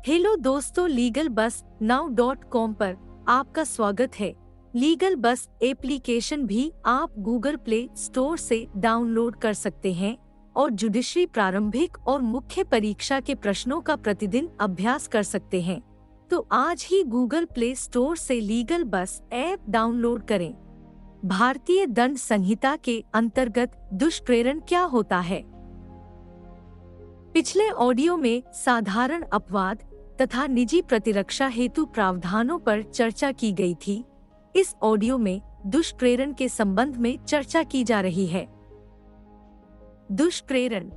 Hello दोस्तों, legal बस now.com पर आपका स्वागत है। लीगल बस एप्लीकेशन भी आप गूगल प्ले स्टोर से डाउनलोड कर सकते हैं और जुडिशरी प्रारंभिक और मुख्य परीक्षा के प्रश्नों का प्रतिदिन अभ्यास कर सकते हैं। तो आज ही गूगल प्ले स्टोर से लीगल बस ऐप डाउनलोड करें। भारतीय दंड संहिता के अंतर्गत दुष्प्रेरण क्या होता है? पिछले ऑडियो में साधारण अपवाद तथा निजी प्रतिरक्षा हेतु प्रावधानों पर चर्चा की गई थी। इस ऑडियो में दुष्प्रेरण के संबंध में चर्चा की जा रही है। दुष्प्रेरण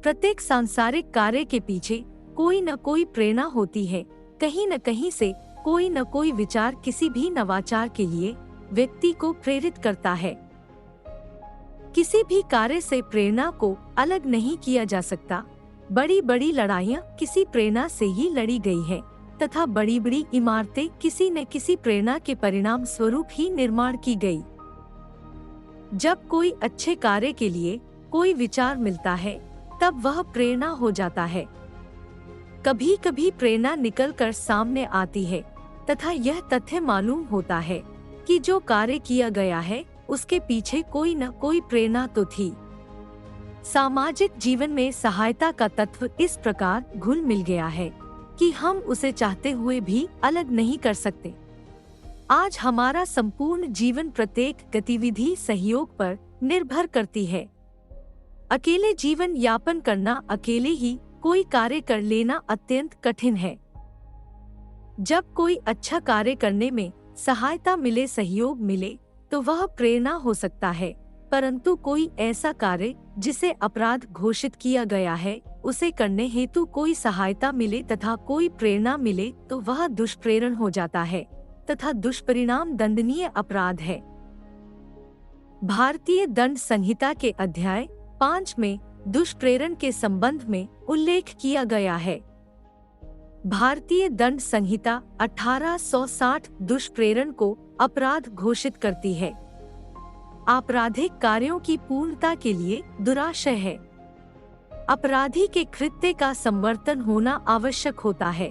प्रत्येक सांसारिक कार्य के पीछे कोई न कोई प्रेरणा होती है। कहीं न कहीं से कोई न कोई विचार किसी भी नवाचार के लिए व्यक्ति को प्रेरित करता है। किसी भी कार्य से प्रेरणा को अलग नहीं किया जा सकता। बड़ी बड़ी लड़ाइयाँ किसी प्रेरणा से ही लड़ी गई है तथा बड़ी बड़ी इमारतें किसी न किसी प्रेरणा के परिणाम स्वरूप ही निर्माण की गई। जब कोई अच्छे कार्य के लिए कोई विचार मिलता है तब वह प्रेरणा हो जाता है। कभी कभी प्रेरणा निकलकर सामने आती है तथा यह तथ्य मालूम होता है कि जो कार्य किया गया है उसके पीछे कोई न कोई प्रेरणा तो थी। सामाजिक जीवन में सहायता का तत्व इस प्रकार घुल मिल गया है कि हम उसे चाहते हुए भी अलग नहीं कर सकते। आज हमारा संपूर्ण जीवन प्रत्येक गतिविधि सहयोग पर निर्भर करती है। अकेले जीवन यापन करना, अकेले ही कोई कार्य कर लेना अत्यंत कठिन है। जब कोई अच्छा कार्य करने में सहायता मिले, सहयोग मिले, तो वह प्रेरणा हो सकता है। परंतु कोई ऐसा कार्य जिसे अपराध घोषित किया गया है, उसे करने हेतु कोई सहायता मिले तथा कोई प्रेरणा मिले तो वह दुष्प्रेरण हो जाता है तथा दुष्परिणाम दंडनीय अपराध है। भारतीय दंड संहिता के अध्याय 5 में दुष्प्रेरण के संबंध में उल्लेख किया गया है। भारतीय दंड संहिता 1860 दुष्प्रेरण को अपराध घोषित करती है। आपराधिक कार्यों की पूर्णता के लिए दुराशय है। अपराधी के कृत्य का संवर्तन होना आवश्यक होता है।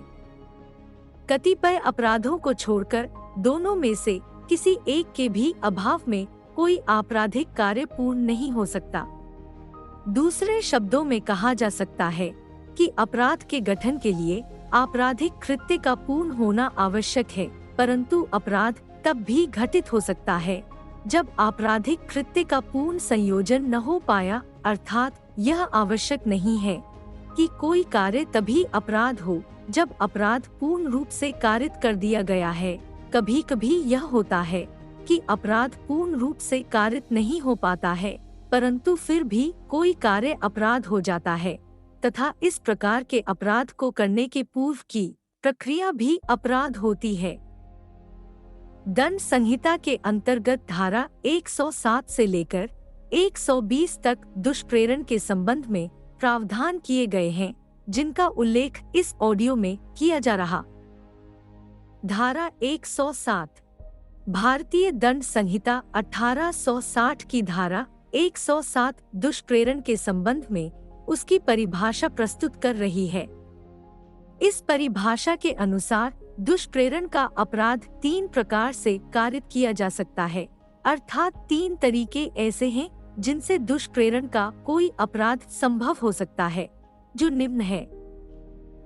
कतिपय अपराधों को छोड़कर दोनों में से किसी एक के भी अभाव में कोई आपराधिक कार्य पूर्ण नहीं हो सकता। दूसरे शब्दों में कहा जा सकता है कि अपराध के गठन के लिए आपराधिक कृत्य का पूर्ण होना आवश्यक है, परंतु अपराध तब भी घटित हो सकता है जब आपराधिक कृत्य का पूर्ण संयोजन न हो पाया, अर्थात यह आवश्यक नहीं है कि कोई कार्य तभी अपराध हो जब अपराध पूर्ण रूप से कारित कर दिया गया है। कभी कभी यह होता है कि अपराध पूर्ण रूप से कारित नहीं हो पाता है, परंतु फिर भी कोई कार्य अपराध हो जाता है तथा इस प्रकार के अपराध को करने के पूर्व की प्रक्रिया भी अपराध होती है। दंड संहिता के अंतर्गत धारा 107 से लेकर 120 तक दुष्प्रेरण के संबंध में प्रावधान किए गए हैं, जिनका उल्लेख इस ऑडियो में किया जा रहा। धारा 107 भारतीय दंड संहिता 1860 की धारा 107 दुष्प्रेरण के संबंध में उसकी परिभाषा प्रस्तुत कर रही है। इस परिभाषा के अनुसार दुष्प्रेरण का अपराध 3 प्रकार से कारित किया जा सकता है, अर्थात 3 तरीके ऐसे हैं जिनसे दुष्प्रेरण का कोई अपराध संभव हो सकता है, जो निम्न है।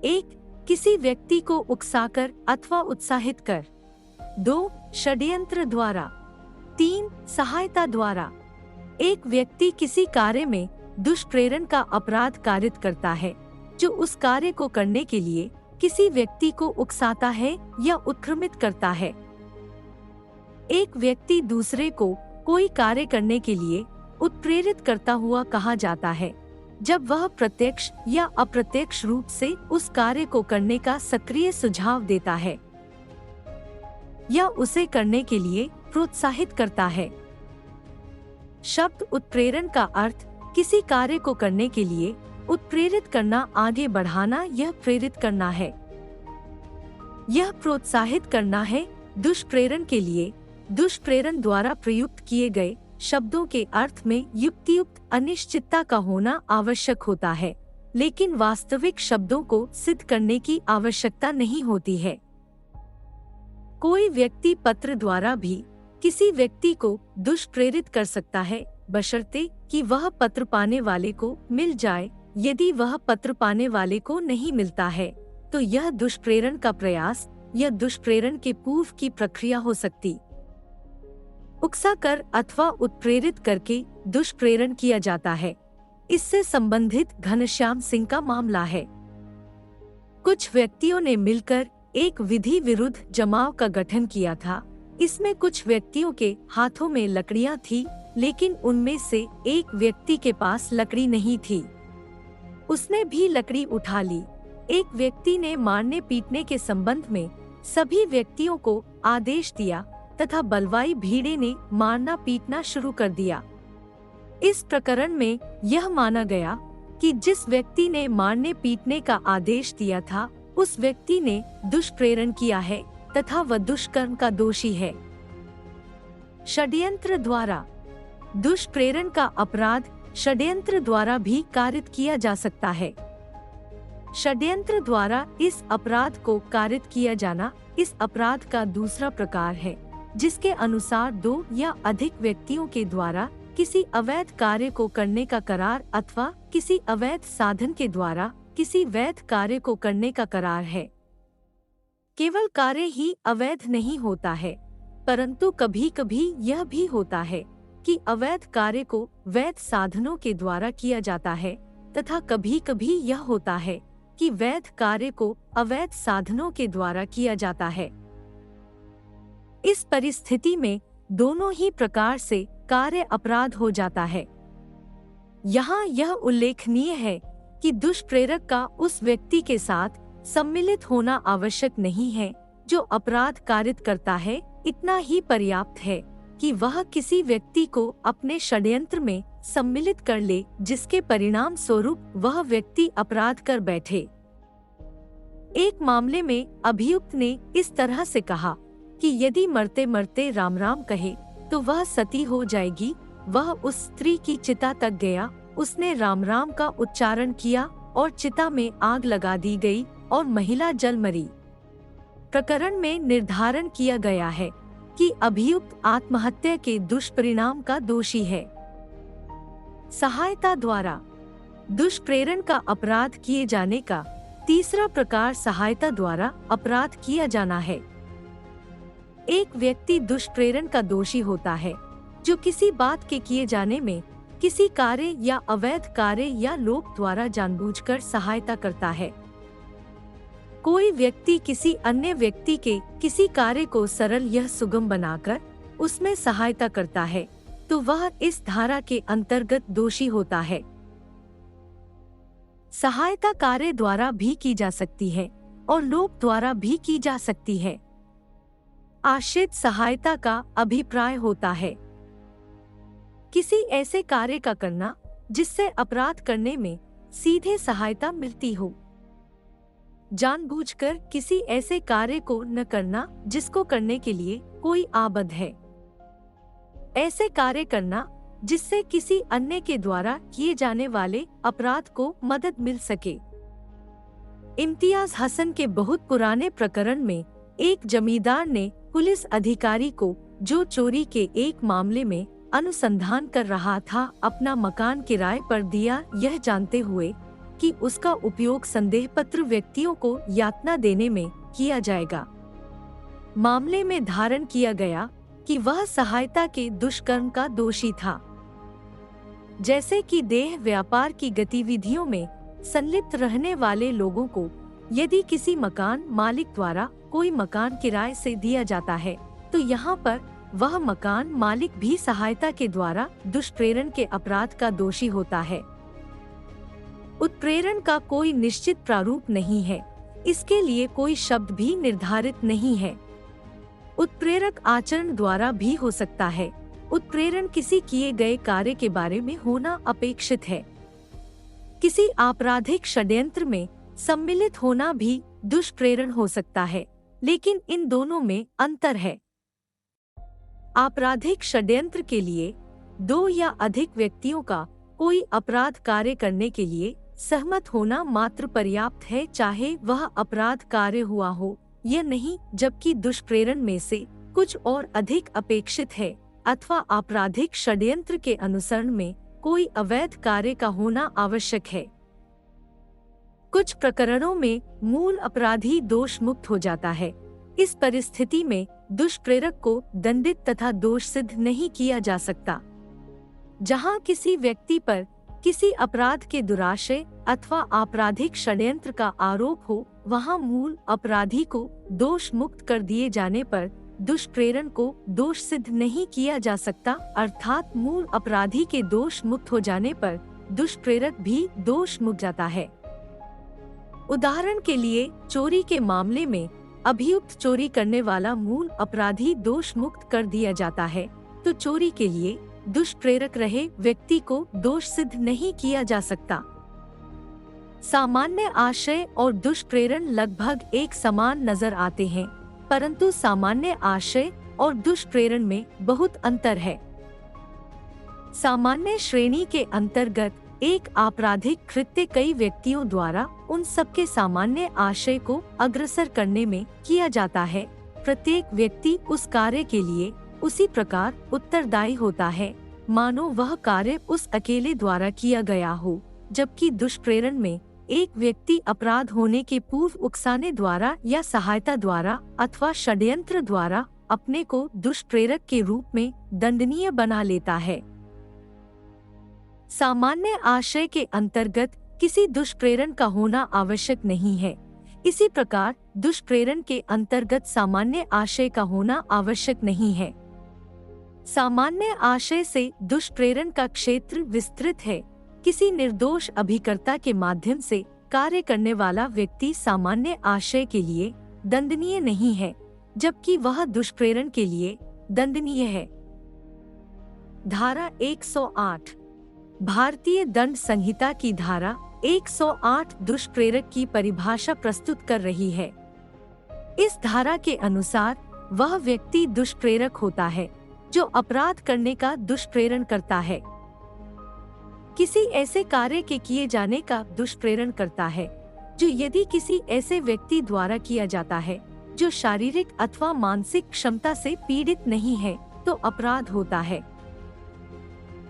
1. किसी व्यक्ति को उकसाकर अथवा उत्साहित कर। 2. षड्यंत्र द्वारा। 3. सहायता द्वारा। एक व्यक्ति किसी कार्य में दुष्प्रेरण का अपराध कारित करता है जो उस कार्य को करने के लिए किसी व्यक्ति को उकसाता है या उत्क्रमित करता है। एक व्यक्ति दूसरे को कोई कार्य करने के लिए उत्प्रेरित करता हुआ कहा जाता है जब वह प्रत्यक्ष या अप्रत्यक्ष रूप से उस कार्य को करने का सक्रिय सुझाव देता है या उसे करने के लिए प्रोत्साहित करता है। शब्द उत्प्रेरण का अर्थ किसी कार्य को करने के लिए उत्प्रेरित करना, आगे बढ़ाना, यह प्रेरित करना है, यह प्रोत्साहित करना है। दुष्प्रेरण के लिए दुष्प्रेरण द्वारा प्रयुक्त किए गए शब्दों के अर्थ में युक्तियुक्त अनिश्चितता का होना आवश्यक होता है। लेकिन वास्तविक शब्दों को सिद्ध करने की आवश्यकता नहीं होती है। कोई व्यक्ति पत्र द्वारा भी किसी व्यक्ति को दुष्प्रेरित कर सकता है, बशर्ते कि वह पत्र पाने वाले को मिल जाए। यदि वह पत्र पाने वाले को नहीं मिलता है, तो यह दुष्प्रेरण का प्रयास या दुष्प्रेरण के पूर्व की प्रक्रिया हो सकती। उकसा कर अथवा उत्प्रेरित करके दुष्प्रेरण किया जाता है। इससे संबंधित घनश्याम सिंह का मामला है। कुछ व्यक्तियों ने मिलकर एक विधि विरुद्ध जमाव का गठन किया था। इसमें कुछ व्यक्तियों के हाथों में लकड़ियां थी, लेकिन उनमें से एक व्यक्ति के पास लकड़ी नहीं थी। उसने भी लकड़ी उठा ली। एक व्यक्ति ने मारने पीटने के संबंध में सभी व्यक्तियों को आदेश दिया तथा बलवाई भीड़े ने मारना पीटना शुरू कर दिया। इस प्रकरण में यह माना गया कि जिस व्यक्ति ने मारने पीटने का आदेश दिया था, उस व्यक्ति ने दुष्प्रेरण किया है तथा वह दुष्कर्म का दोषी है। षड्यंत्र द्वारा दुष्प्रेरण का अपराध षड्यंत्र द्वारा भी कारित किया जा सकता है। षड्यंत्र द्वारा इस अपराध को कारित किया जाना इस अपराध का दूसरा प्रकार है, जिसके अनुसार दो या अधिक व्यक्तियों के द्वारा किसी अवैध कार्य को करने का करार अथवा किसी अवैध साधन के द्वारा किसी वैध कार्य को करने का करार है। केवल कार्य ही अवैध नहीं होता है, परंतु कभी कभी यह भी होता है कि अवैध कार्य को वैध साधनों के द्वारा किया जाता है, तथा कभी कभी यह होता है कि वैध कार्य को अवैध साधनों के द्वारा किया जाता है। इस परिस्थिति में दोनों ही प्रकार से कार्य अपराध हो जाता है। यहाँ यह उल्लेखनीय है कि दुष्प्रेरक का उस व्यक्ति के साथ सम्मिलित होना आवश्यक नहीं है जो अपराध कारित करता है। इतना ही पर्याप्त है कि वह किसी व्यक्ति को अपने षड्यंत्र में सम्मिलित कर ले, जिसके परिणाम स्वरूप वह व्यक्ति अपराध कर बैठे। एक मामले में अभियुक्त ने इस तरह से कहा कि यदि मरते मरते राम राम कहे तो वह सती हो जाएगी। वह उस स्त्री की चिता तक गया, उसने राम राम का उच्चारण किया और चिता में आग लगा दी गई और महिला जल मरी। प्रकरण में निर्धारण किया गया है कि अभियुक्त आत्महत्या के दुष्परिणाम का दोषी है। सहायता द्वारा दुष्प्रेरण का अपराध किए जाने का तीसरा प्रकार सहायता द्वारा अपराध किया जाना है। एक व्यक्ति दुष्प्रेरण का दोषी होता है जो किसी बात के किए जाने में किसी कार्य या अवैध कार्य या लोक द्वारा जानबूझकर सहायता करता है। कोई व्यक्ति किसी अन्य व्यक्ति के किसी कार्य को सरल या सुगम बनाकर उसमें सहायता करता है, तो वह इस धारा के अंतर्गत दोषी होता है। सहायता कार्य द्वारा भी की जा सकती है और लोक द्वारा भी की जा सकती है। आश्रित सहायता का अभिप्राय होता है किसी ऐसे कार्य का करना जिससे अपराध करने में सीधे सहायता मिलती हो। जानबूझकर किसी ऐसे कार्य को न करना जिसको करने के लिए कोई आबद्ध है। ऐसे कार्य करना जिससे किसी अन्य के द्वारा किए जाने वाले अपराध को मदद मिल सके। इम्तियाज हसन के बहुत पुराने प्रकरण में एक जमींदार ने पुलिस अधिकारी को, जो चोरी के एक मामले में अनुसंधान कर रहा था, अपना मकान किराए पर दिया, यह जानते हुए कि उसका उपयोग संदेहपत्र व्यक्तियों को यातना देने में किया जाएगा। मामले में धारण किया गया कि वह सहायता के दुष्कर्म का दोषी था। जैसे कि देह व्यापार की गतिविधियों में संलिप्त रहने वाले लोगों को यदि किसी मकान मालिक द्वारा कोई मकान किराए से दिया जाता है, तो यहाँ पर वह मकान मालिक भी सहायता के द्वारा दुष्प्रेरण के अपराध का दोषी होता है। उत्प्रेरण का कोई निश्चित प्रारूप नहीं है, इसके लिए कोई शब्द भी निर्धारित नहीं है। उत्प्रेरक आचरण द्वारा भी हो सकता है। उत्प्रेरण किसी किए गए कार्य के बारे में होना अपेक्षित है। किसी आपराधिक षड्यंत्र में सम्मिलित होना भी दुष्प्रेरण हो सकता है, लेकिन इन दोनों में अंतर है। आपराधिक षड्यंत्र के लिए दो या अधिक व्यक्तियों का कोई अपराध कार्य करने के लिए सहमत होना मात्र पर्याप्त है, चाहे वह अपराध कार्य हुआ हो या नहीं, जबकि दुष्प्रेरण में से कुछ और अधिक अपेक्षित है अथवा आपराधिक षड्यंत्र के अनुसरण में कोई अवैध कार्य का होना आवश्यक है। कुछ प्रकरणों में मूल अपराधी दोष मुक्त हो जाता है। इस परिस्थिति में दुष्प्रेरक को दंडित तथा दोष सिद्ध नहीं किया जा सकता। जहां किसी व्यक्ति पर किसी अपराध के दुराशय अथवा आपराधिक षड्यंत्र का आरोप हो, वहां मूल अपराधी को दोष मुक्त कर दिए जाने पर दुष्प्रेरण को दोष सिद्ध नहीं किया जा सकता, अर्थात मूल अपराधी के दोष मुक्त हो जाने पर दुष्प्रेरक भी दोष मुक्त जाता है। उदाहरण के लिए, चोरी के मामले में अभियुक्त चोरी करने वाला मूल अपराधी दोष मुक्त कर दिया जाता है, तो चोरी के लिए दुष्प्रेरक रहे व्यक्ति को दोष सिद्ध नहीं किया जा सकता। सामान्य आशय और दुष्प्रेरण लगभग एक समान नजर आते हैं, परंतु सामान्य आशय और दुष्प्रेरण में बहुत अंतर है। सामान्य श्रेणी के अंतर्गत एक आपराधिक कृत्य कई व्यक्तियों द्वारा उन सबके सामान्य आशय को अग्रसर करने में किया जाता है। प्रत्येक व्यक्ति उस कार्य के लिए उसी प्रकार उत्तरदायी होता है, मानो वह कार्य उस अकेले द्वारा किया गया हो, जबकि दुष्प्रेरण में एक व्यक्ति अपराध होने के पूर्व उकसाने द्वारा या सहायता द्वारा अथवा षड्यंत्र द्वारा अपने को दुष्प्रेरक के रूप में दंडनीय बना लेता है। सामान्य आशय के अंतर्गत किसी दुष्प्रेरण का होना आवश्यक नहीं है। इसी प्रकार दुष्प्रेरण के अंतर्गत सामान्य आशय का होना आवश्यक नहीं है। सामान्य आशय से दुष्प्रेरण का क्षेत्र विस्तृत है। किसी निर्दोष अभिकर्ता के माध्यम से कार्य करने वाला व्यक्ति सामान्य आशय के लिए दंडनीय नहीं है, जबकि वह दुष्प्रेरण के लिए दंडनीय है। धारा 108 भारतीय दंड संहिता की धारा 108 दुष्प्रेरक की परिभाषा प्रस्तुत कर रही है। इस धारा के अनुसार वह व्यक्ति दुष्प्रेरक होता है जो अपराध करने का दुष्प्रेरण करता है। किसी ऐसे कार्य के किए जाने का दुष्प्रेरण करता है जो यदि किसी ऐसे व्यक्ति द्वारा किया जाता है जो शारीरिक अथवा मानसिक क्षमता से पीड़ित नहीं है, तो अपराध होता है।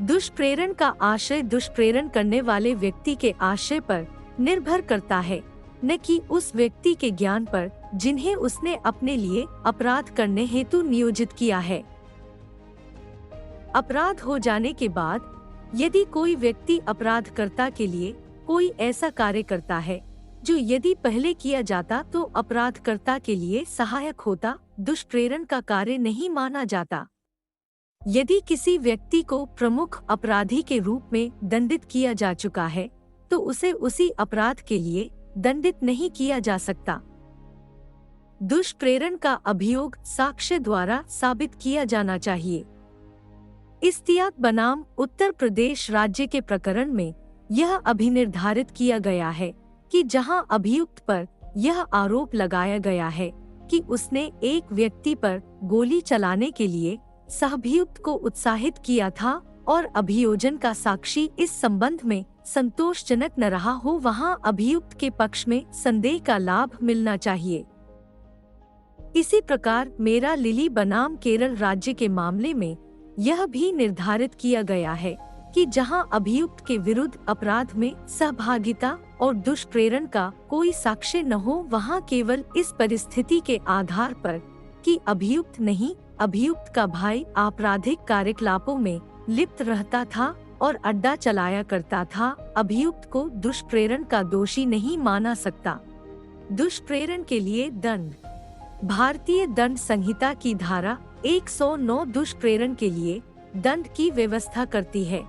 दुष्प्रेरण का आशय दुष्प्रेरण करने वाले व्यक्ति के आशय पर निर्भर करता है, न कि उस व्यक्ति के ज्ञान पर जिन्हें उसने अपने लिए अपराध करने हेतु नियोजित किया है। अपराध हो जाने के बाद यदि कोई व्यक्ति अपराधकर्ता के लिए कोई ऐसा कार्य करता है जो यदि पहले किया जाता तो अपराधकर्ता के लिए सहायक होता, दुष्प्रेरण का कार्य नहीं माना जाता। यदि किसी व्यक्ति को प्रमुख अपराधी के रूप में दंडित किया जा चुका है, तो उसे उसी अपराध के लिए दंडित नहीं किया जा सकता। दुष्प्रेरण का अभियोग साक्ष्य द्वारा साबित किया जाना चाहिए। इस्तियाक बनाम उत्तर प्रदेश राज्य के प्रकरण में यह अभिनिर्धारित किया गया है कि जहां अभियुक्त पर यह आरोप लगाया गया है कि उसने एक व्यक्ति पर गोली चलाने के लिए सहअभियुक्त को उत्साहित किया था और अभियोजन का साक्षी इस संबंध में संतोषजनक न रहा हो, वहां अभियुक्त के पक्ष में संदेह का लाभ मिलना चाहिए। इसी प्रकार मेरा लिली बनाम केरल राज्य के मामले में यह भी निर्धारित किया गया है कि जहां अभियुक्त के विरुद्ध अपराध में सहभागिता और दुष्प्रेरण का कोई साक्ष्य न हो, वहां केवल इस परिस्थिति के आधार पर कि अभियुक्त नहीं, अभियुक्त का भाई आपराधिक कार्यकलापों में लिप्त रहता था और अड्डा चलाया करता था, अभियुक्त को दुष्प्रेरण का दोषी नहीं माना सकता। दुष्प्रेरण के लिए दंड भारतीय दंड संहिता की धारा 109 दुष्प्रेरण के लिए दंड की व्यवस्था करती है।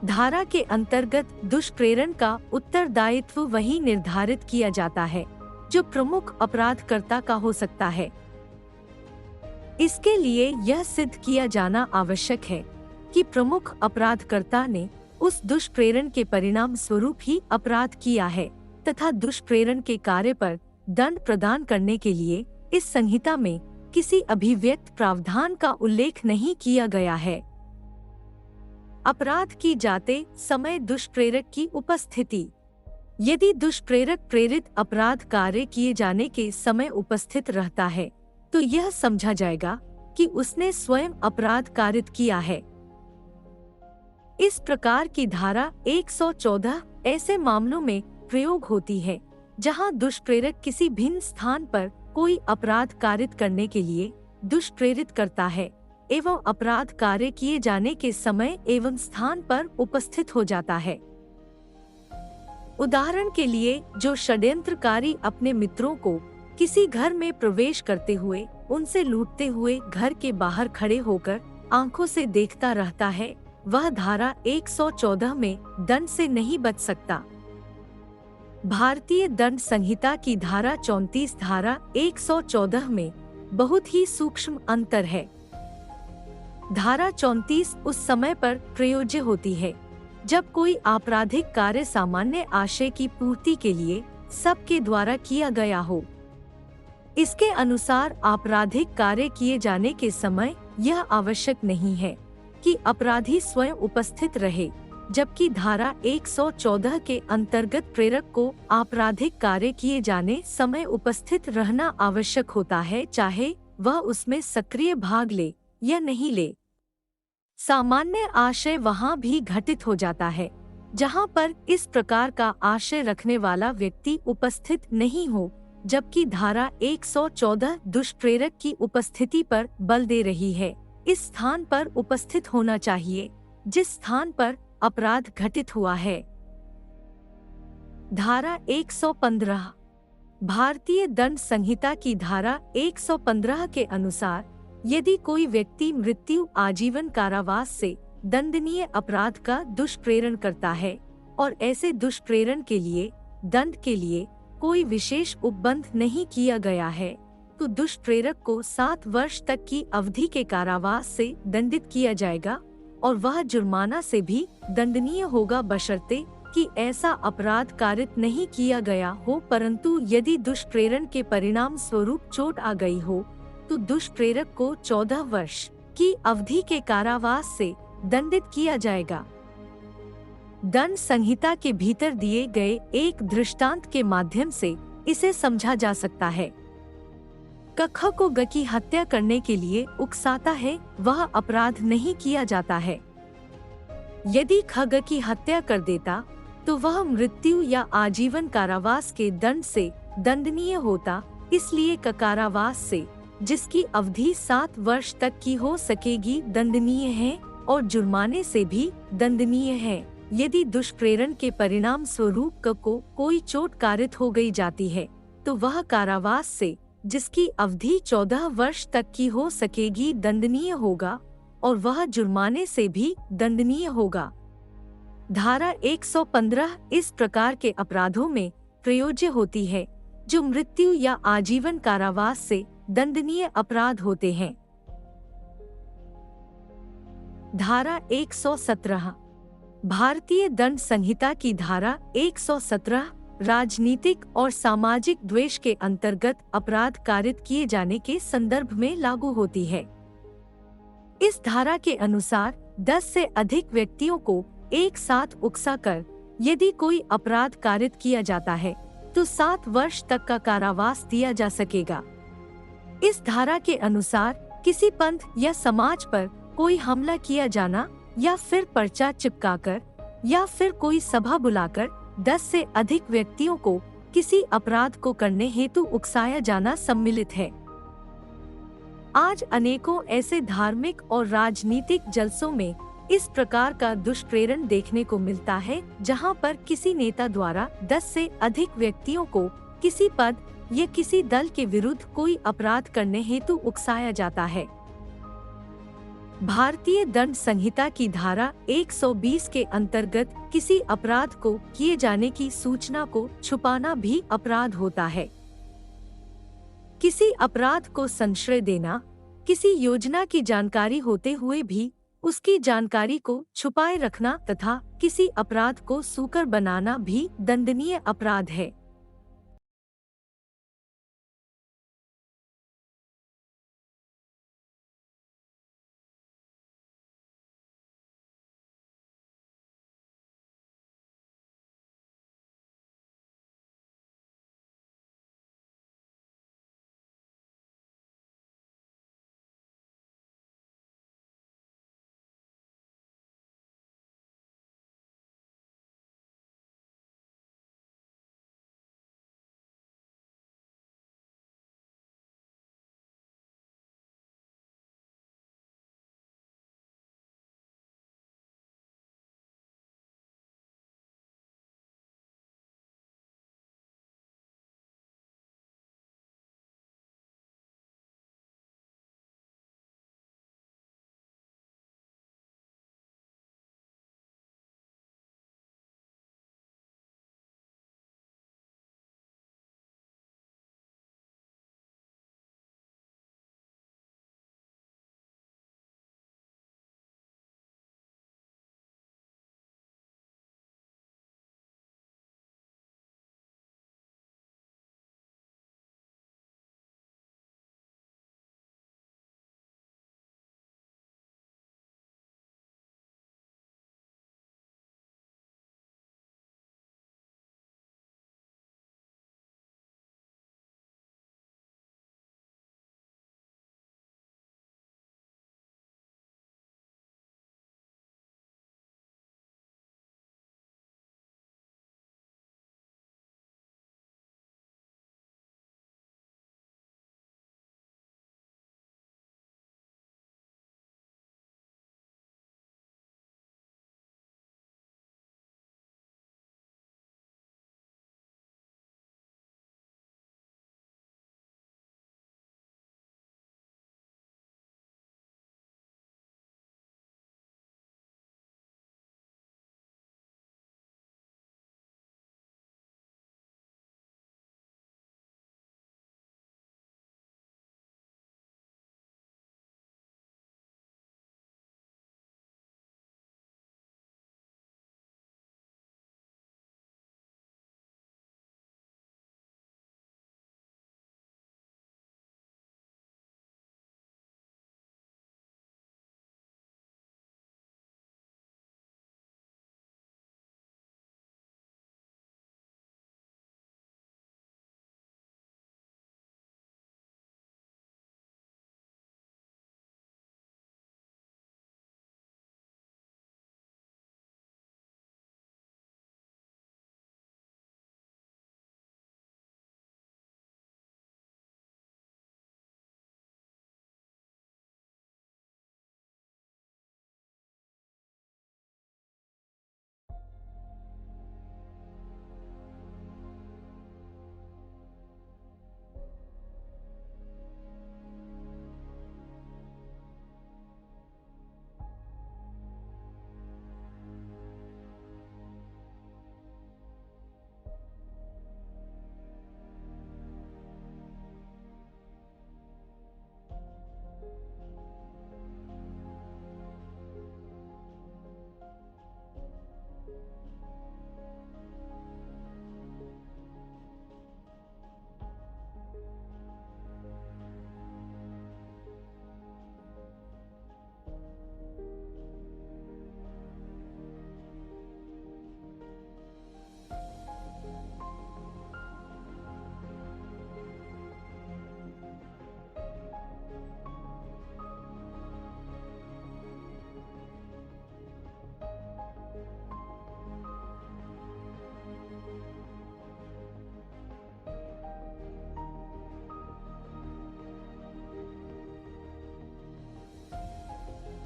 धारा के अंतर्गत दुष्प्रेरण का उत्तरदायित्व वही निर्धारित किया जाता है जो प्रमुख अपराधकर्ता का हो सकता है। इसके लिए यह सिद्ध किया जाना आवश्यक है कि प्रमुख अपराधकर्ता ने उस दुष्प्रेरण के परिणाम स्वरूप ही अपराध किया है तथा दुष्प्रेरण के कार्य पर दंड प्रदान करने के लिए इस संहिता में किसी अभिव्यक्त प्रावधान का उल्लेख नहीं किया गया है। अपराध की जाते समय दुष्प्रेरक की उपस्थिति। यदि दुष्प्रेरक प्रेरित अपराध कार्य किए जाने के समय उपस्थित रहता है तो यह समझा जाएगा कि उसने स्वयं अपराध कारित किया है। इस प्रकार की धारा 114 ऐसे मामलों में प्रयोग होती है जहां दुष्प्रेरक किसी भिन्न स्थान पर कोई अपराध कारित करने के लिए दुष्प्रेरित करता है एवं अपराध कार्य किए जाने के समय एवं स्थान पर उपस्थित हो जाता है। उदाहरण के लिए, जो षड्यंत्रकारी अपने मित्रों को किसी घर में प्रवेश करते हुए उनसे लूटते हुए घर के बाहर खड़े होकर आंखों से देखता रहता है, वह धारा 114 में दंड से नहीं बच सकता। भारतीय दंड संहिता की धारा 34 धारा 114 में बहुत ही सूक्ष्म अंतर है। धारा 34 उस समय पर प्रयोज्य होती है जब कोई आपराधिक कार्य सामान्य आशय की पूर्ति के लिए सबके द्वारा किया गया हो। इसके अनुसार आपराधिक कार्य किए जाने के समय यह आवश्यक नहीं है कि अपराधी स्वयं उपस्थित रहे, जबकि धारा 114 के अंतर्गत प्रेरक को आपराधिक कार्य किए जाने समय उपस्थित रहना आवश्यक होता है, चाहे वह उसमें सक्रिय भाग ले या नहीं ले। सामान्य आशय वहाँ भी घटित हो जाता है जहाँ पर इस प्रकार का आशय रखने वाला व्यक्ति उपस्थित नहीं हो, जबकि धारा 114 दुष्प्रेरक की उपस्थिति पर बल दे रही है। इस स्थान पर उपस्थित होना चाहिए जिस स्थान पर अपराध घटित हुआ है। धारा 115 भारतीय दंड संहिता की धारा 115 के अनुसार यदि कोई व्यक्ति मृत्यु आजीवन कारावास से दंडनीय अपराध का दुष्प्रेरण करता है और ऐसे दुष्प्रेरण के लिए दंड के लिए कोई विशेष उपबंध नहीं किया गया है, तो दुष्प्रेरक को 7 वर्ष तक की अवधि के कारावास से दंडित किया जाएगा और वह जुर्माना से भी दंडनीय होगा, बशर्ते कि ऐसा अपराध कारित नहीं किया गया हो। परंतु यदि दुष्प्रेरण के परिणाम स्वरूप चोट आ गई हो तो दुष्प्रेरक को 14 वर्ष की अवधि के कारावास से दंडित किया जाएगा। दंड संहिता के भीतर दिए गए एक दृष्टांत के माध्यम से इसे समझा जा सकता है। ख को ग की हत्या करने के लिए उकसाता है, वह अपराध नहीं किया जाता है। यदि ख ग की हत्या कर देता तो वह मृत्यु या आजीवन कारावास के दंड से दंडनीय होता। इसलिए कारावास से जिसकी अवधि 7 वर्ष तक की हो सकेगी दंडनीय है और जुर्माने से भी दंडनीय है। यदि दुष्प्रेरण के परिणाम स्वरूप क को कोई चोट कारित हो गई जाती है तो वह कारावास से जिसकी अवधि 14 वर्ष तक की हो सकेगी दंडनीय होगा और वह जुर्माने से भी दंडनीय होगा। धारा 115 इस प्रकार के अपराधों में प्रयोज्य होती है जो मृत्यु या आजीवन कारावास से दंडनीय अपराध होते हैं। धारा 117 भारतीय दंड संहिता की धारा 117 राजनीतिक और सामाजिक द्वेष के अंतर्गत अपराध कारित किए जाने के संदर्भ में लागू होती है। इस धारा के अनुसार 10 से अधिक व्यक्तियों को एक साथ उकसाकर यदि कोई अपराध कारित किया जाता है तो 7 वर्ष तक का कारावास दिया जा सकेगा। इस धारा के अनुसार किसी पंथ या समाज पर कोई हमला किया जाना या फिर पर्चा चिपकाकर या फिर कोई सभा बुलाकर 10 से अधिक व्यक्तियों को किसी अपराध को करने हेतु उकसाया जाना सम्मिलित है। आज अनेकों ऐसे धार्मिक और राजनीतिक जलसों में इस प्रकार का दुष्प्रेरण देखने को मिलता है जहां पर किसी नेता द्वारा 10 से अधिक व्यक्तियों को किसी पद या किसी दल के विरुद्ध कोई अपराध करने हेतु उकसाया जाता है। भारतीय दंड संहिता की धारा 120 के अंतर्गत किसी अपराध को किए जाने की सूचना को छुपाना भी अपराध होता है। किसी अपराध को संश्रय देना, किसी योजना की जानकारी होते हुए भी उसकी जानकारी को छुपाए रखना तथा किसी अपराध को सूकर बनाना भी दंडनीय अपराध है।